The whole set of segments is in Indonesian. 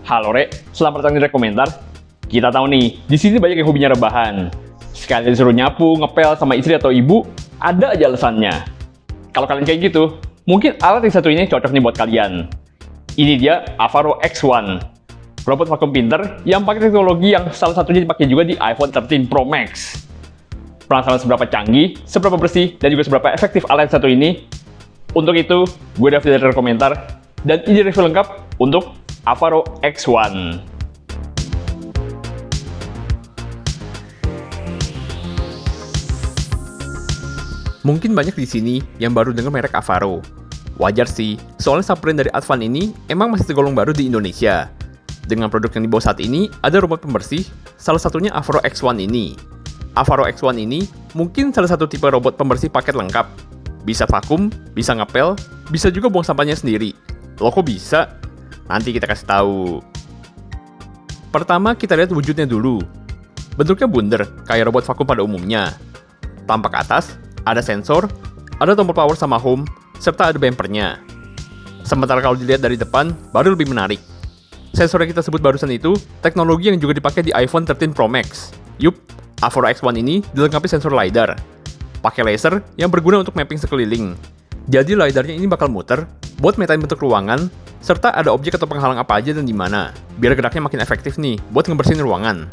Halo Rek, selamat datang di Rekomentar. Kita tahu nih, di sini banyak yang hobinya rebahan. Sekali disuruh nyapu, ngepel sama istri atau ibu, ada aja alasannya. Kalau kalian kayak gitu, mungkin alat yang satu ini cocok nih buat kalian. Ini dia Avaro X1, robot vakum pinter yang pakai teknologi yang salah satunya dipakai juga di iPhone 13 Pro Max. Penasaran seberapa canggih, seberapa bersih, dan juga seberapa efektif alat yang satu ini? Untuk itu, gue David dari Rekomentar, dan ini review lengkap untuk Avaro X1. Mungkin banyak di sini yang baru dengar merek Avaro. Wajar sih, soalnya subbrand dari Advan ini emang masih tergolong baru di Indonesia. Dengan produk yang dibawa saat ini, ada robot pembersih, salah satunya Avaro X1 ini. Avaro X1 ini mungkin salah satu tipe robot pembersih paket lengkap. Bisa vakum, bisa ngepel, bisa juga buang sampahnya sendiri. Loh kok bisa? Nanti kita kasih tahu. Pertama kita lihat wujudnya dulu. Bentuknya bundar, kayak robot vakum pada umumnya. Tampak atas, ada sensor, ada tombol power sama home, serta ada bempernya. Sementara kalau dilihat dari depan, baru lebih menarik. Sensor yang kita sebut barusan itu, teknologi yang juga dipakai di iPhone 13 Pro Max. Yup, Avaro X1 ini dilengkapi sensor LiDAR. Pakai laser yang berguna untuk mapping sekeliling. Jadi LiDAR-nya ini bakal muter, buat metain bentuk ruangan, serta ada objek atau penghalang apa aja dan di mana, biar geraknya makin efektif nih, buat ngebersihin ruangan.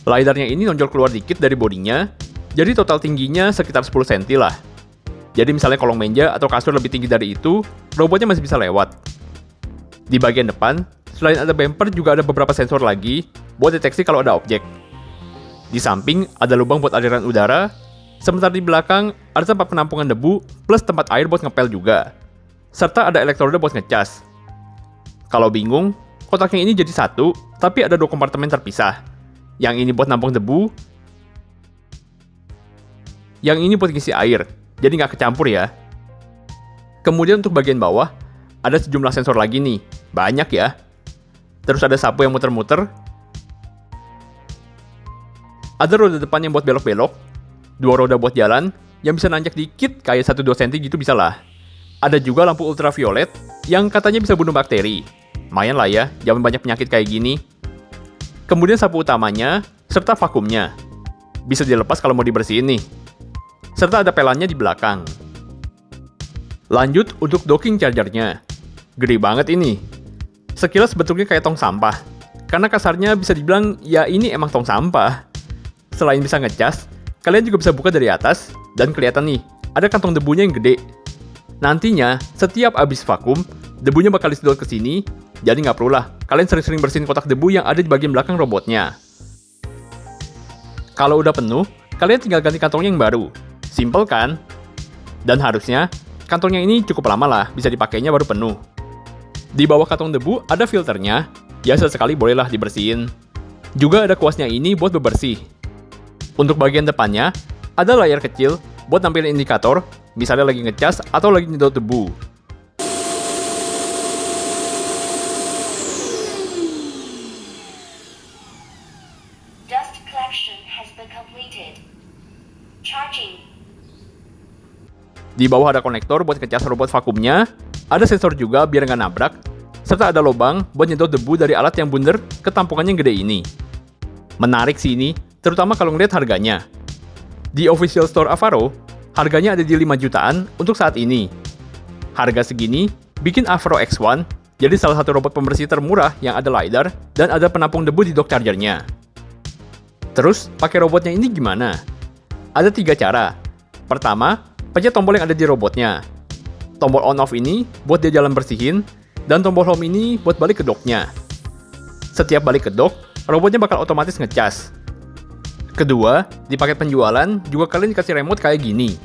LiDAR-nya ini nonjol keluar dikit dari bodinya, jadi total tingginya sekitar 10 cm lah. Jadi misalnya kolong meja atau kasur lebih tinggi dari itu, robotnya masih bisa lewat. Di bagian depan, selain ada bumper juga ada beberapa sensor lagi, buat deteksi kalau ada objek. Di samping, ada lubang buat aliran udara, sementara di belakang, ada tempat penampungan debu, plus tempat air buat ngepel juga. Serta ada elektroda buat ngecas. Kalau bingung, kotaknya ini jadi satu, tapi ada 2 kompartemen terpisah. Yang ini buat nampung debu, yang ini buat ngisi air, jadi nggak kecampur ya. Kemudian untuk bagian bawah, ada sejumlah sensor lagi nih, banyak ya. Terus ada sapu yang muter-muter, ada roda depan yang buat belok-belok, 2 roda buat jalan, yang bisa nanjak dikit kayak 1-2 cm gitu bisa lah. Ada juga lampu ultraviolet, yang katanya bisa bunuh bakteri. Lumayan lah ya, jangan banyak penyakit kayak gini. Kemudian sapu utamanya, serta vakumnya. Bisa dilepas kalau mau dibersihin nih. Serta ada pelannya di belakang. Lanjut untuk docking chargernya. Gede banget ini. Sekilas bentuknya kayak tong sampah. Karena kasarnya bisa dibilang, ya ini emang tong sampah. Selain bisa ngecas, kalian juga bisa buka dari atas, dan kelihatan nih, ada kantong debunya yang gede. Nantinya, setiap abis vakum, debunya bakal disedot ke sini, jadi nggak perlu lah kalian sering-sering bersihin kotak debu yang ada di bagian belakang robotnya. Kalau udah penuh, kalian tinggal ganti kantongnya yang baru. Simple kan? Dan harusnya, kantongnya ini cukup lama lah, bisa dipakainya baru penuh. Di bawah kantong debu ada filternya, ya sesekali bolehlah dibersihin. Juga ada kuasnya ini buat bebersih. Untuk bagian depannya, ada layar kecil buat nampilin indikator, misalnya lagi ngecas atau lagi nyedot debu. Dust collection has been completed. Charging. Di bawah ada konektor buat ngecas robot vakumnya, ada sensor juga biar nggak nabrak, serta ada lubang buat nyedot debu dari alat yang bundar ke tampungannya yang gede ini. Menarik sih ini, terutama kalau ngeliat harganya. Di official store Avaro, harganya ada di 5 jutaan untuk saat ini. Harga segini bikin Avaro X1 jadi salah satu robot pembersih termurah yang ada LiDAR dan ada penampung debu di dock chargernya. Terus, pakai robotnya ini gimana? Ada 3 cara. Pertama, pencet tombol yang ada di robotnya. Tombol on-off ini buat dia jalan bersihin, dan tombol home ini buat balik ke docknya. Setiap balik ke dock, robotnya bakal otomatis ngecas. Kedua, di paket penjualan juga kalian dikasih remote kayak gini.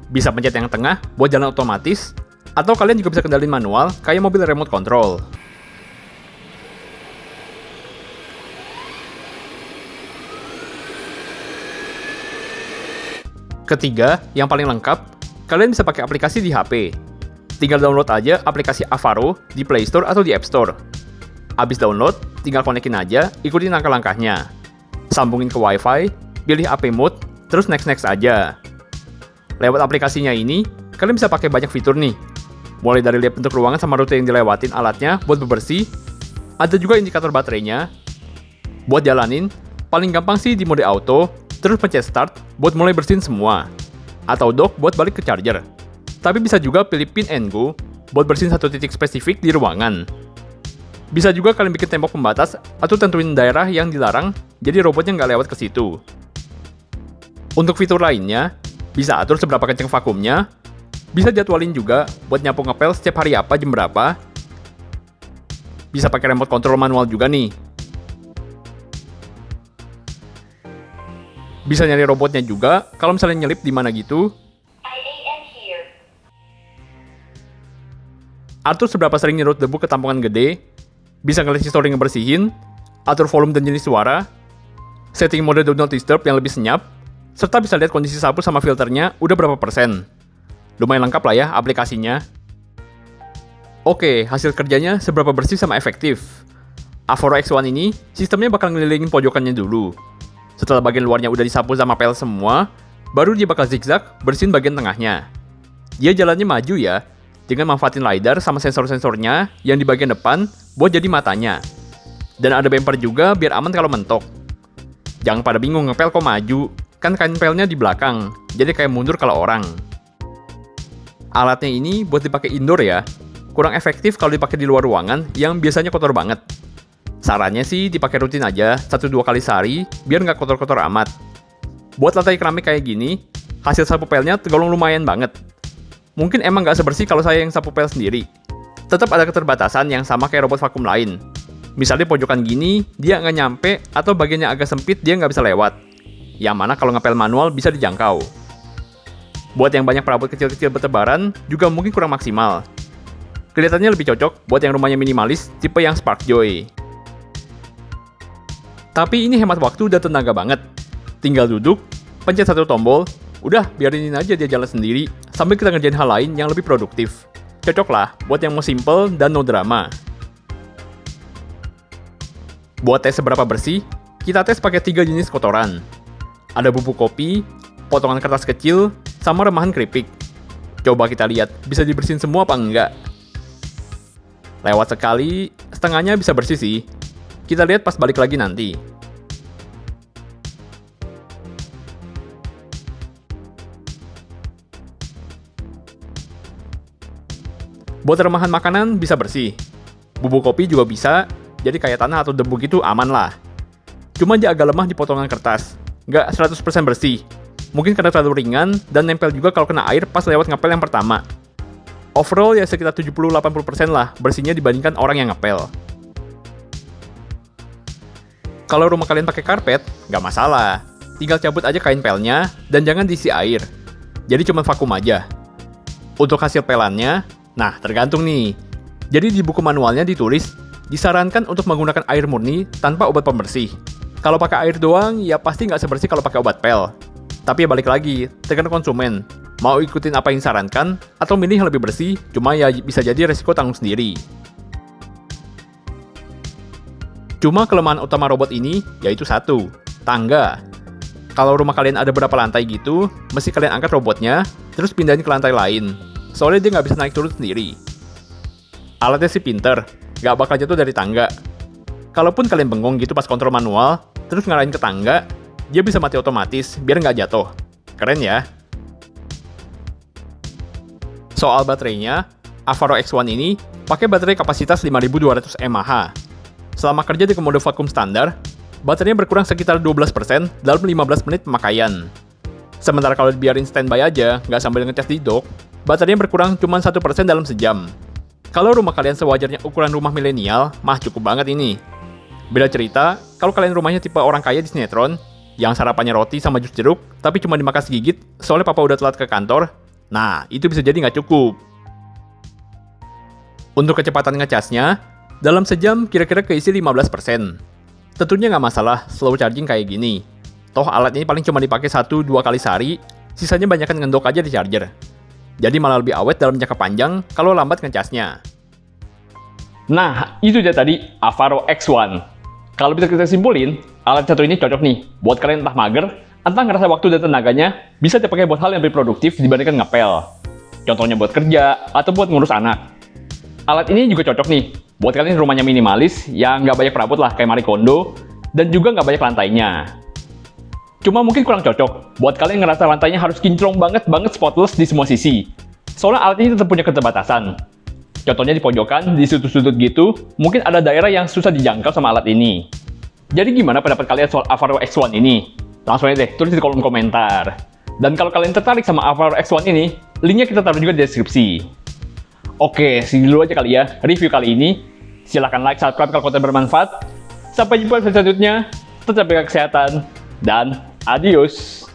Bisa pencet yang tengah buat jalan otomatis, atau kalian juga bisa kendalin manual kayak mobil remote control. Ketiga, yang paling lengkap, kalian bisa pakai aplikasi di HP. Tinggal download aja aplikasi Avaro di Play Store atau di App Store. Abis download, tinggal konekin aja, ikutin langkah-langkahnya. Sambungin ke Wi-Fi, pilih AP mode, terus next aja. Lewat aplikasinya ini, kalian bisa pakai banyak fitur nih. Mulai dari lihat bentuk ruangan sama rute yang dilewatin alatnya buat bebersih, Ada juga indikator baterainya. Buat jalanin, paling gampang sih di mode auto, terus pencet start buat mulai bersihin semua. Atau dock buat balik ke charger. Tapi bisa juga pilih pin and go buat bersihin satu titik spesifik di ruangan. Bisa juga kalian bikin tembok pembatas atau tentuin daerah yang dilarang, jadi robotnya nggak lewat ke situ. Untuk fitur lainnya, bisa atur seberapa kencang vakumnya, bisa jadwalin juga buat nyapu ngepel setiap hari apa, jam berapa. Bisa pakai remote control manual juga nih. Bisa nyari robotnya juga kalau misalnya nyelip di mana gitu. IAM here. Atur seberapa sering nyerut debu ke tampungan gede. Bisa ngeliat history ngebersihin. Atur volume dan jenis suara. Setting mode do not disturb yang lebih senyap. Serta bisa lihat kondisi sapu sama filternya udah berapa persen. Lumayan lengkap lah ya aplikasinya. Oke, hasil kerjanya seberapa bersih sama efektif. Avaro X1 ini sistemnya bakal ngelilingin pojokannya dulu. Setelah bagian luarnya udah disapu sama pel semua, baru dia bakal zigzag bersihin bagian tengahnya. Dia jalannya maju ya, dengan manfaatin LiDAR sama sensor-sensornya yang di bagian depan buat jadi matanya. Dan ada bumper juga biar aman kalau mentok. Jangan pada bingung ngepel kok maju, kan kain pelnya di belakang, jadi kayak mundur kalau orang. Alatnya ini buat dipakai indoor ya, kurang efektif kalau dipakai di luar ruangan yang biasanya kotor banget. Sarannya sih dipakai rutin aja, 1-2 kali sehari, biar nggak kotor-kotor amat. Buat lantai keramik kayak gini, hasil sapu pelnya tergolong lumayan banget. Mungkin emang nggak sebersih kalau saya yang sapu pel sendiri. Tetap ada keterbatasan yang sama kayak robot vakum lain. Misalnya pojokan gini, dia nggak nyampe, atau bagiannya agak sempit, dia nggak bisa lewat. Yang mana kalau ngepel manual bisa dijangkau. Buat yang banyak perabot kecil-kecil bertebaran, juga mungkin kurang maksimal. Kelihatannya lebih cocok buat yang rumahnya minimalis, tipe yang Sparkjoy. Tapi ini hemat waktu dan tenaga banget. Tinggal duduk, pencet satu tombol, udah biarinin aja dia jalan sendiri, sambil kita ngerjain hal lain yang lebih produktif. Cocok lah buat yang mau simple dan no drama. Buat tes seberapa bersih, kita tes pakai 3 jenis kotoran. Ada bubuk kopi, potongan kertas kecil, sama remahan keripik. Coba kita lihat, bisa dibersihin semua apa enggak? Lewat sekali, setengahnya bisa bersih sih. Kita lihat pas balik lagi nanti. Buat remahan makanan bisa bersih. Bubuk kopi juga bisa, jadi kayak tanah atau debu gitu aman lah. Cuma dia agak lemah di potongan kertas. Nggak 100% bersih. Mungkin karena terlalu ringan dan nempel juga kalau kena air pas lewat ngepel yang pertama. Overall ya sekitar 70-80% lah bersihnya dibandingkan orang yang ngepel. Kalau rumah kalian pakai karpet, nggak masalah. Tinggal cabut aja kain pelnya dan jangan diisi air. Jadi cuma vakum aja. Untuk hasil pelannya, nah tergantung nih. Jadi di buku manualnya ditulis, disarankan untuk menggunakan air murni tanpa obat pembersih. Kalau pakai air doang, ya pasti nggak sebersih kalau pakai obat pel. Tapi ya balik lagi, tergantung konsumen. Mau ikutin apa yang disarankan, atau milih yang lebih bersih, cuma ya bisa jadi resiko tanggung sendiri. Cuma kelemahan utama robot ini yaitu satu, tangga. Kalau rumah kalian ada berapa lantai gitu, mesti kalian angkat robotnya, terus pindahin ke lantai lain. Soalnya dia nggak bisa naik turun sendiri. Alatnya sih pinter, nggak bakal jatuh dari tangga. Kalaupun kalian bengong gitu pas kontrol manual, terus ngarahin ke tangga, dia bisa mati otomatis biar nggak jatuh. Keren ya? Soal baterainya, Avaro X1 ini pakai baterai kapasitas 5200 mAh. Selama kerja di mode vakum standar, baterainya berkurang sekitar 12% dalam 15 menit pemakaian. Sementara kalau dibiarin standby aja, nggak sambil ngecas di dock, baterainya berkurang cuma 1% dalam sejam. Kalau rumah kalian sewajarnya ukuran rumah milenial, mah cukup banget ini. Beda cerita, kalau kalian rumahnya tipe orang kaya di sinetron, yang sarapannya roti sama jus jeruk, tapi cuma dimakan segigit, soalnya papa udah telat ke kantor, nah itu bisa jadi nggak cukup. Untuk kecepatan ngecasnya, dalam sejam kira-kira keisi 15%. Tentunya nggak masalah slow charging kayak gini. Toh alat ini paling cuma dipakai 1-2 kali sehari, sisanya banyakan ngendok aja di charger. Jadi malah lebih awet dalam jangka panjang kalau lambat ngecasnya. Nah, itu dia tadi Avaro X1. Kalau bisa kita simpulin, alat satu ini cocok nih buat kalian entah mager, entah ngerasa waktu dan tenaganya bisa dipakai buat hal yang lebih produktif dibandingkan ngepel. Contohnya buat kerja atau buat ngurus anak. Alat ini juga cocok nih Buat kalian yang rumahnya minimalis, yang nggak banyak perabot lah kayak Marie Kondo, dan juga nggak banyak lantainya. Cuma mungkin kurang cocok buat kalian yang ngerasa lantainya harus kinclong banget spotless di semua sisi. Soalnya alat ini tetap punya keterbatasan. Contohnya di pojokan, di sudut-sudut gitu, mungkin ada daerah yang susah dijangkau sama alat ini. Jadi gimana pendapat kalian soal Avaro X1 ini? Langsung aja deh, tulis di kolom komentar. Dan kalau kalian tertarik sama Avaro X1 ini, linknya kita taruh juga di deskripsi. Oke, segini dulu aja kali ya review kali ini. Silahkan like, subscribe kalau konten bermanfaat. Sampai jumpa di video selanjutnya. Tetap jaga kesehatan, dan adios.